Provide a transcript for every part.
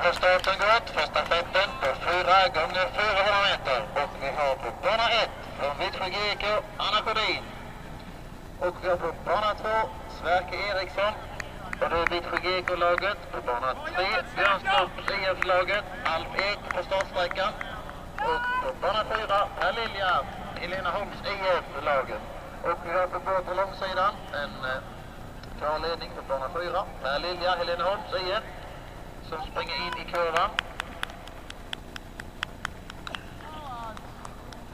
har starten gått för stafetten på 4 gånger 400 meter. Och vi har på bana 1 från Vittsjö GK Anna Sjödin. Och vi har på bana 2 Sverker Eriksson. Och det är Vittsjö GK-laget. På bana 3 Björnstorps IF-laget Alf Ek på startsträckan. Och på bana 4 Per Lilja Helena Holms IF-laget. Och vi har på båt långsidan en klar ledning på bana 4. Per Lilja Helena Holms IF som springer in i kurvan.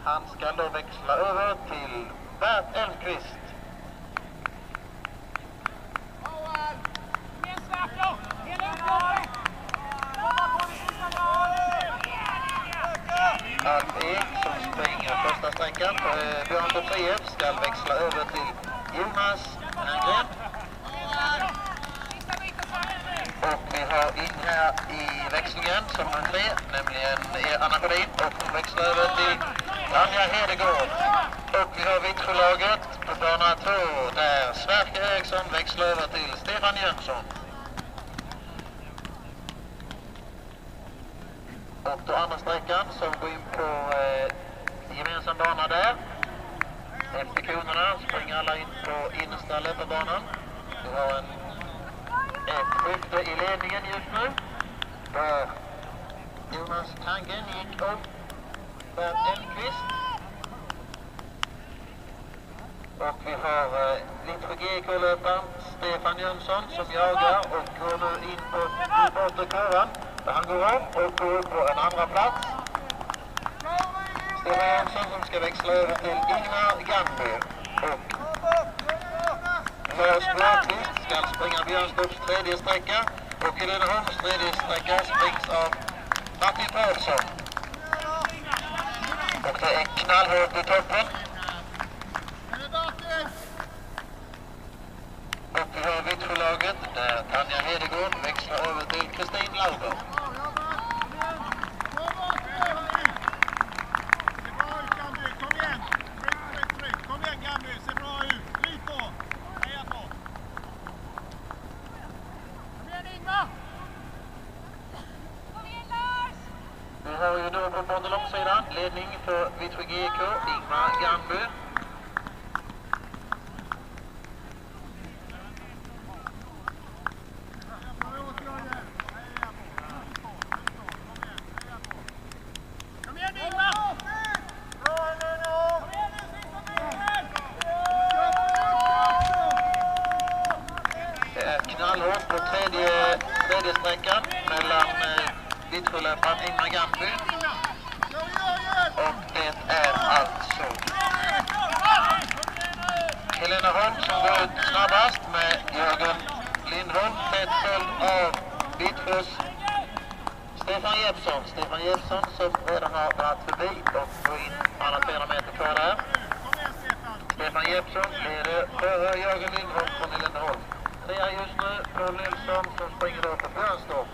Han ska då växla över till Bert Elmqvist. Alf Ek som springer första sträckan på Björnstorps IF ska växla över till Jonas Herngren. Och vi har in här i växlingen som nummer 3, nämligen Anna Sjödin, och hon växlar över till Tanja Hedegård. Och vi har Vittsjölaget på bana 2 där Sverker Eriksson växlar över till Stefan Jönsson. Och då andra sträckan som går in på gemensam bana där. Efter konerna springer alla in på innersta löparbanan. Vi har ett skifte i ledningen just nu. Där Jonas Tangen gick om Bert Elmqvist. Och vi har Vittsjö GK-löparen Stefan Jönsson som jagar och går nu in på bortre kurvan. Där han går om och går upp på en andra plats. Stefan Jönsson som ska växla över till Ingmar Gamby. Och Lars Blåqvist ska springa Björnstorps tredje sträcka. Och Helena Holms tredje sträcka springs av Martin Persson. Och det är knallhårt i toppen. Och vi har Vittsjölaget där Tanja Hedegård växlar över till Kristin Lauber. Vi har ju då på bortre långsidan ledning för Vittsjö GK, Ingmar Gamby. Det är knallhårt på tredje sträckan mellan Vittsjölöparen Ingmar Gamby. Och det är alltså Helena Holm som går ut snabbast med Jörgen Lindholm, tätt följd av Vittsjös Stefan Jeppsson. Stefan Jeppsson som redan har varit förbi och går in alla 400 meter kvar där. Stefan Jeppsson leder före Jörgen Lindholm från Helena Holm. Trea just nu Paul Nilsson som springer då på Björnstorp.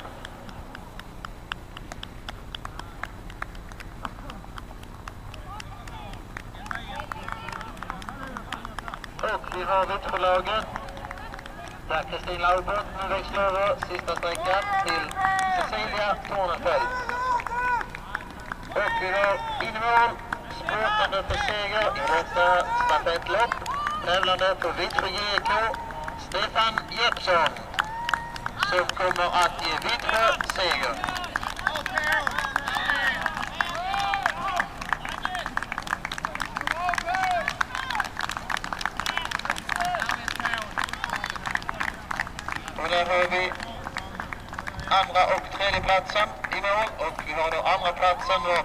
Och vi har Vittsjölaget där Kristin Lauber nu växlar över sista sträckan till Cecilia Tornefelt. Och vi har innemål språkande för seger i detta stafettlopp. Tävlande på Vittsjö GK Stefan Jeppsson som kommer att ge Vittsjö seger. Och där har vi andra och tredje platsen i mål och vi har då andra platsen då